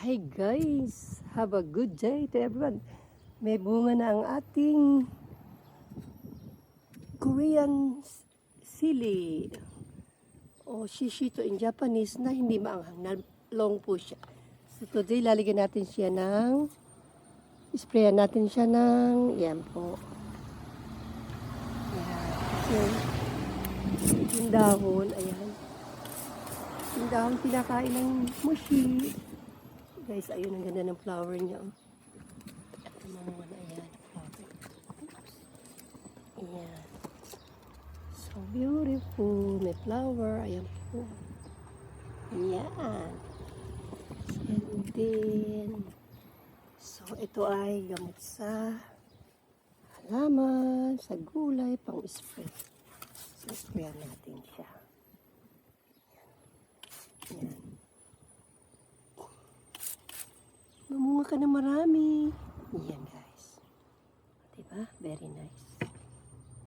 Hi guys, have a good day to everyone. May bunga na ang ating Korean sili o shishito in Japanese na hindi maanghang, na long po siya. So today lalagyan natin siya sprayan natin siya ng, yan po. Yan. So, yung dahon, ayan. Yung dahon pinakain ng mushi. Guys, ayun, ang ganda ng flower niya. Oh. Naman, ayan. Oops. Ayan. So beautiful. May flower. Ayan po. Ayan. And then, so ito ay gamot sa halaman, sa gulay, pang spray. So, sprayan natin siya. Ayan. Mamunga ka na marami. Yan guys. Diba? Very nice.